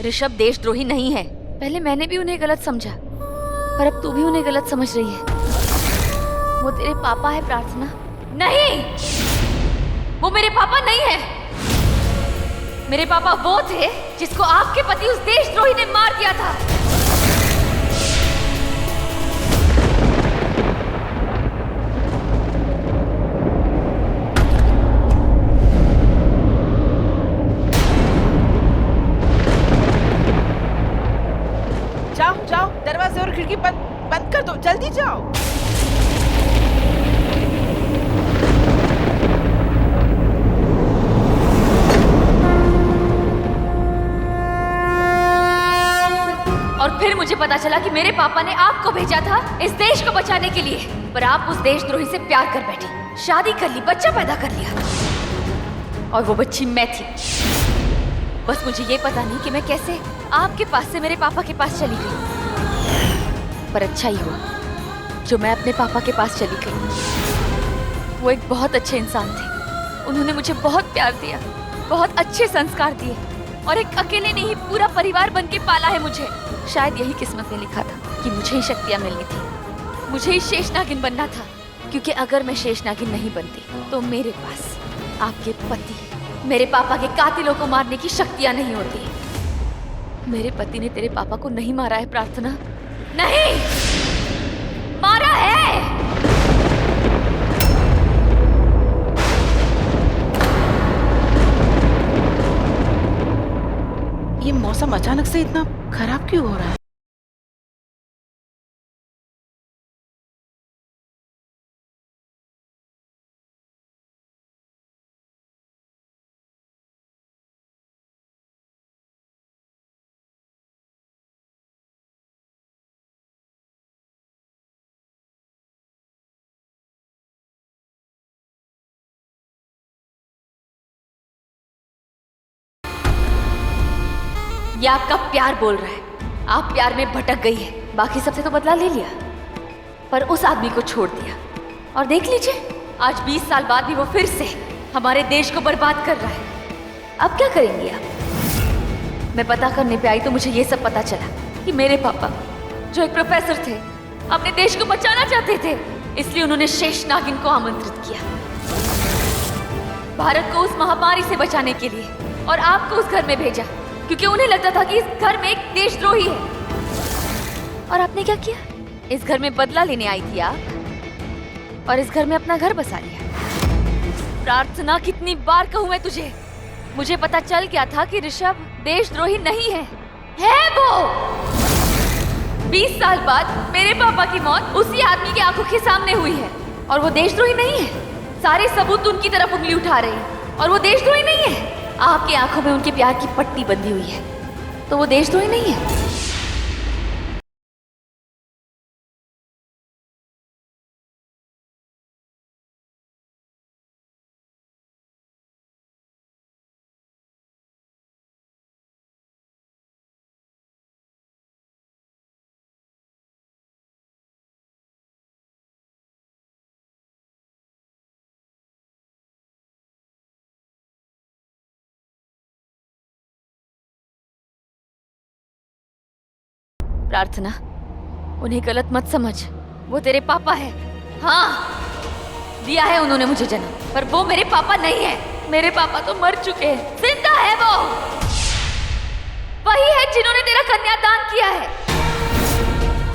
ऋषभ देशद्रोही नहीं है। पहले मैंने भी उन्हें गलत समझा, पर अब तू भी उन्हें गलत समझ रही है। वो तेरे पापा है प्रार्थना। नहीं, वो मेरे पापा नहीं है। मेरे पापा वो थे जिसको आपके पति उस देशद्रोही ने मार दिया था। जाओ जाओ, दरवाजे और खिड़की बंद कर दो, जल्दी जाओ। और फिर मुझे पता चला कि मेरे पापा ने आपको भेजा था इस देश को बचाने के लिए, पर आप उस देशद्रोही से प्यार कर बैठी, शादी कर ली, बच्चा पैदा कर लिया, और वो बच्ची मैं थी। बस मुझे ये पता नहीं कि मैं कैसे आपके पास से मेरे पापा के पास चली गई, पर अच्छा ही हुआ जो मैं अपने पापा के पास चली गई। वो एक बहुत अच्छे इंसान थे। उन्होंने मुझे बहुत प्यार दिया, बहुत अच्छे संस्कार दिए, और एक अकेले नहीं पूरा परिवार बन के पाला है मुझे। शायद यही किस्मत में लिखा था कि मुझे ही शक्तियाँ मिलनी थी, मुझे ही शेषनागिन बनना था, क्योंकि अगर मैं शेषनागिन नहीं बनती तो मेरे पास आपके पति, मेरे पापा के कातिलों को मारने की शक्तियाँ नहीं होती। मेरे पति ने तेरे पापा को नहीं मारा है प्रार्थना, नहीं मारा है। ये मौसम अचानक से इतना खराब क्यों हो रहा है? ये आपका प्यार बोल रहा है। आप प्यार में भटक गई है, बाकी सबसे तो बदला ले लिया, पर उस आदमी को छोड़ दिया। और देख लीजिए, आज 20 साल बाद भी वो फिर से हमारे देश को बर्बाद कर रहा है। अब क्या करेंगी आप? मैं पता करने पे आई तो मुझे ये सब पता चला कि मेरे पापा, जो एक प्रोफेसर थे, अपने देश को बचाना चाहते थे, इसलिए उन्होंने शेषनागिन को आमंत्रित किया भारत को उस महामारी से बचाने के लिए, और आपको उस घर में भेजा क्योंकि उन्हें लगता था कि इस घर में एक देशद्रोही है। और आपने क्या किया? इस घर में बदला लेने आई थी आप, और इस घर में अपना घर बसा लिया। प्रार्थना, कितनी बार कहूं मैं तुझे? मुझे पता चल गया था कि ऋषभ देशद्रोही नहीं है वो। 20 साल बाद मेरे पापा की मौत उसी आदमी की आंखों के सामने हुई है, और वो देशद्रोही नहीं है। सारे सबूत उनकी तरफ उंगली उठा रहे हैं, और वो देशद्रोही नहीं है। आपकी आंखों में उनके प्यार की पट्टी बंधी हुई है, तो वो देशद्रोही नहीं है। प्रार्थना, उन्हें गलत मत समझ। वो तेरे पापा है। हाँ, दिया है उन्होंने मुझे जन्म, पर वो मेरे पापा नहीं है। मेरे पापा तो मर चुके हैं, जिंदा है वो। वही है जिन्होंने तेरा कन्यादान किया है।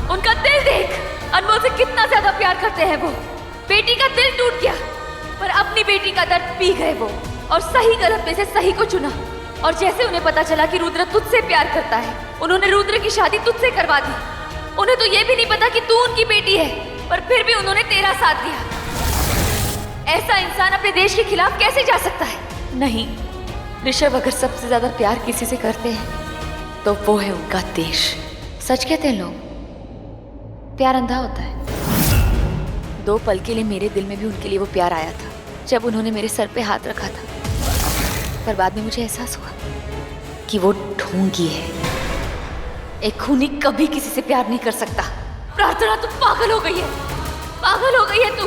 उनका दिल देख, अनमोल से कितना ज्यादा प्यार करते हैं वो। बेटी का दिल टूट गया, पर अपनी बेटी का दर्द पी गए वो, और सही गलत में से सही को चुना। और जैसे उन्हें पता चला कि रुद्र तुझसे प्यार करता है, उन्होंने रुद्र की शादी तुझसे करवा दी। उन्हें तो ये भी नहीं पता कि तू उनकी बेटी है, पर फिर भी उन्होंने तेरा साथ दिया। ऐसा इंसान अपने देश के खिलाफ कैसे जा सकता है? नहीं, ऋषभ अगर सबसे ज्यादा प्यार किसी से करते हैं तो वो है उनका देश। सच कहते हैं लोग, प्यार अंधा होता है। 2 पल के लिए मेरे दिल में भी उनके लिए वो प्यार आया था, जब उन्होंने मेरे सर पे हाथ रखा था, पर बाद में मुझे एहसास हुआ कि वो ढोंगी है। एक खूनी कभी किसी से प्यार नहीं कर सकता। प्रार्थना, तू पागल हो गई है, पागल हो गई है तू।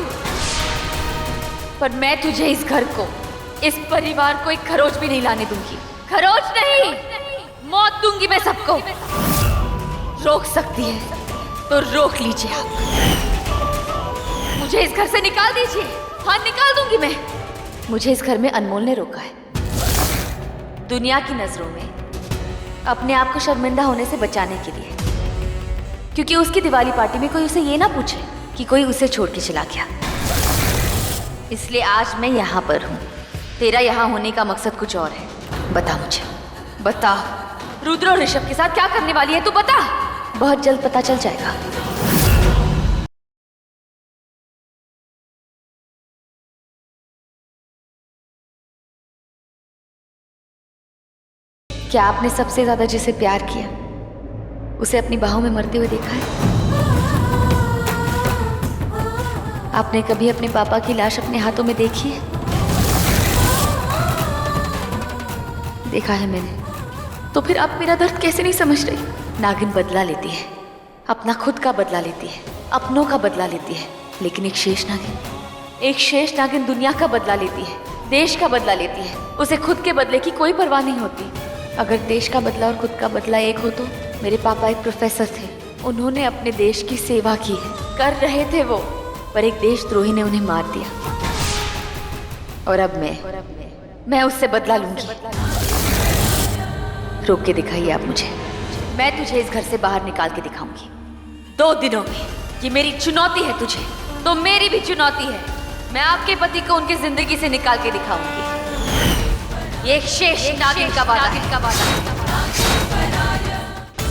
पर मैं तुझे इस घर को, इस परिवार को एक खरोच भी नहीं लाने दूंगी। खरोच नहीं, मौत दूंगी मैं सबको। रोक सकती है तो रोक लीजिए आप। मुझे इस घर से निकाल दीजिए। हाँ, निकाल दूंगी मैं। मुझे इस घर में अनमोल ने रोका है, दुनिया की नजरों में अपने आप को शर्मिंदा होने से बचाने के लिए, क्योंकि उसकी दिवाली पार्टी में कोई उसे ये ना पूछे कि कोई उसे छोड़ के चला गया। इसलिए आज मैं यहाँ पर हूँ। तेरा यहाँ होने का मकसद कुछ और है। बता मुझे, बता। रुद्र और ऋषभ के साथ क्या करने वाली है तू? बता। बहुत जल्द पता चल जाएगा। क्या आपने सबसे ज्यादा जिसे प्यार किया उसे अपनी बाहों में मरते हुए देखा है? आपने कभी अपने पापा की लाश अपने हाथों में देखी है? देखा है मैंने। तो फिर आप मेरा दर्द कैसे नहीं समझ रही? नागिन बदला लेती है, अपना खुद का बदला लेती है, अपनों का बदला लेती है, लेकिन एक शेष नागिन दुनिया का बदला लेती है, देश का बदला लेती है। उसे खुद के बदले की कोई परवाह नहीं होती। अगर देश का बदला और खुद का बदला एक हो तो मेरे पापा एक प्रोफेसर थे, उन्होंने अपने देश की सेवा की है, कर रहे थे वो, पर एक देशद्रोही ने उन्हें मार दिया। और अब मैं उससे बदला लूंगी। रोक के दिखाइए आप मुझे। मैं तुझे इस घर से बाहर निकाल के दिखाऊंगी 2 दिनों में। ये मेरी चुनौती है तुझे, तो मेरी भी चुनौती है। मैं आपके पति को उनकी जिंदगी से निकाल के दिखाऊंगी। ये एक शेष नागिन का वादा है।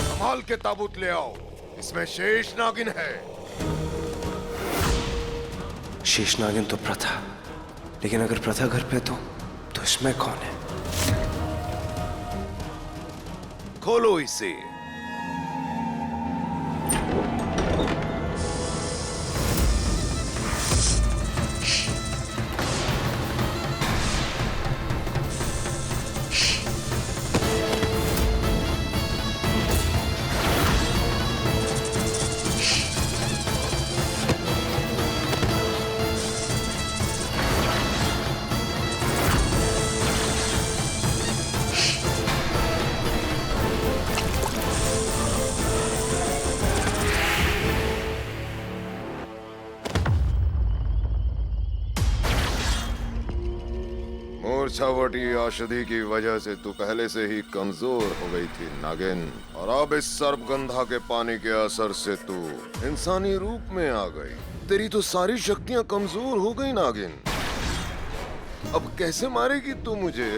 कमाल के ताबूत ले आओ, इसमें शेष नागिन है। शेष नागिन तो प्रथा, लेकिन अगर प्रथा घर पे तो इसमें कौन है? खोलो इसे। मूर्छावटी औषधि की वजह से तू पहले से ही कमजोर हो गई थी नागिन, और अब इस सर्पगंधा के पानी के असर से तू इंसानी रूप में आ गई। तेरी तो सारी शक्तियां कमजोर हो गई नागिन। अब कैसे मारेगी तू मुझे?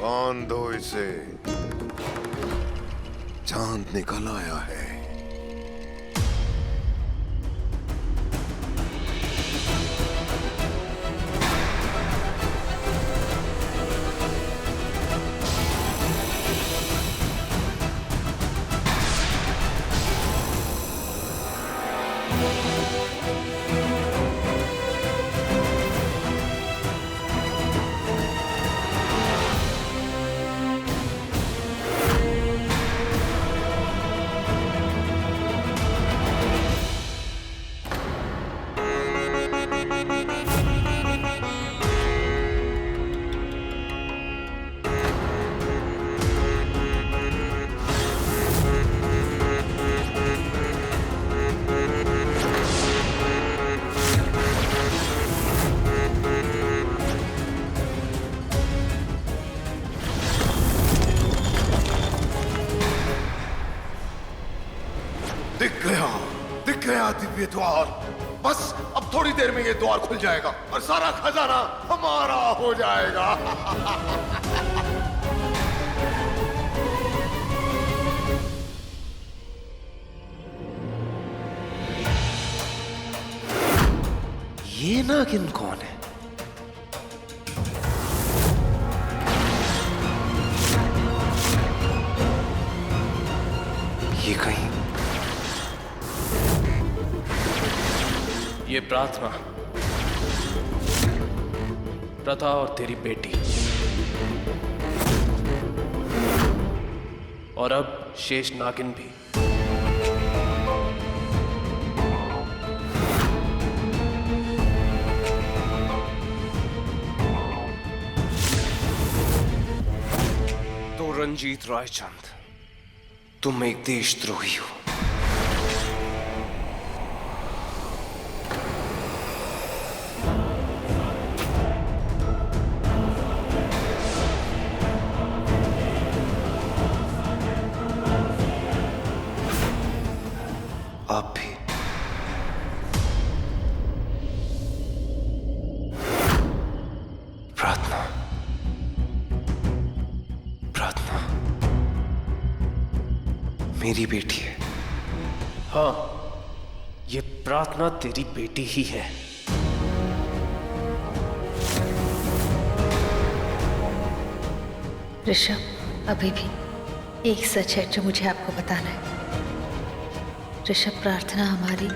बांधो इसे, चांद निकल आया है। दिख गया दिव्य द्वार। बस अब थोड़ी देर में ये द्वार खुल जाएगा और सारा खजाना हमारा हो जाएगा। ये नागिन कौन है? ये कहीं ये प्रार्थना, प्रथा और तेरी बेटी, और अब शेष नागिन भी। रंजीत रायचंद, तुम एक देशद्रोही हो। आप भी। प्रार्थना, प्रार्थना मेरी बेटी है। हाँ, ये प्रार्थना तेरी बेटी ही है। ऋषभ, अभी भी एक सच है जो मुझे आपको बताना है। ऋषभ, प्रार्थना हमारी।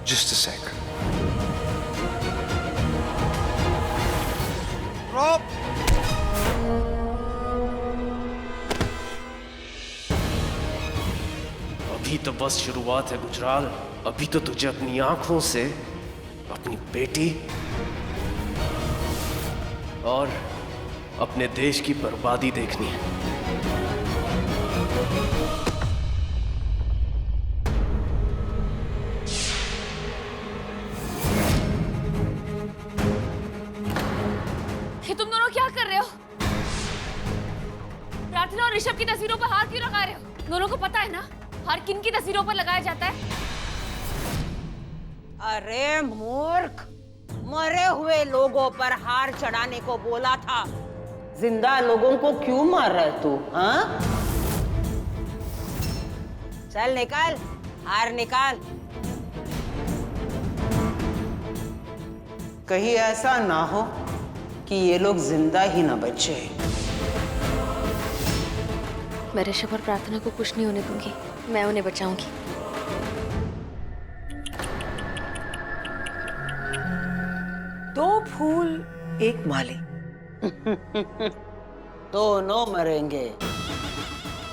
जस्ट अ सेक। अभी तो बस शुरुआत है गुजराल। अभी तो तुझे अपनी आंखों से अपनी बेटी और अपने देश की बर्बादी देखनी है। ये तुम दोनों क्या कर रहे हो? प्रार्थना और ऋषभ की तस्वीरों पर हाथ क्यों लगा रहे हो? दोनों को पता है ना हार किन की तस्वीरों पर लगाया जाता है? अरे मूर्ख, मरे हुए लोगों पर हार चढ़ाने को बोला था। जिंदा लोगों को क्यों मार रहा है तू? हाँ, चल निकाल, हार निकाल। कहीं ऐसा ना हो कि ये लोग जिंदा ही ना बचे। मैं ऋषभ और प्रार्थना को कुछ नहीं होने दूंगी। मैं उन्हें बचाऊंगी। दो फूल एक माली। दोनों मरेंगे।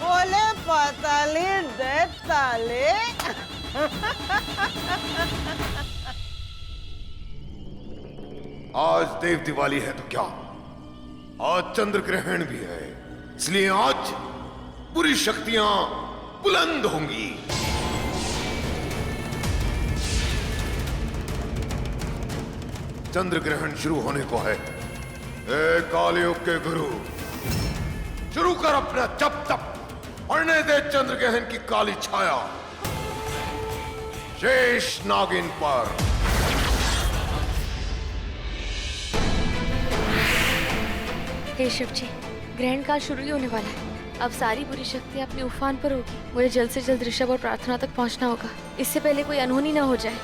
बोले पाताली दे ताले। आज देव दिवाली है तो क्या, आज चंद्र ग्रहण भी है, इसलिए आज पूरी शक्तियां बुलंद होंगी। चंद्र ग्रहण शुरू होने को है। ए कालयुग के गुरु, शुरू कर अपना जप तप, पढ़ने दे चंद्र ग्रहण की काली छाया शेष नागिन पर। हे शिव जी, ग्रहण काल शुरू ही होने वाला है। अब सारी बुरी शक्तियाँ अपने उफान पर होगी। मुझे जल्द से जल्द ऋषभ और प्रार्थना तक पहुंचना होगा, इससे पहले कोई अनहोनी ना हो जाए।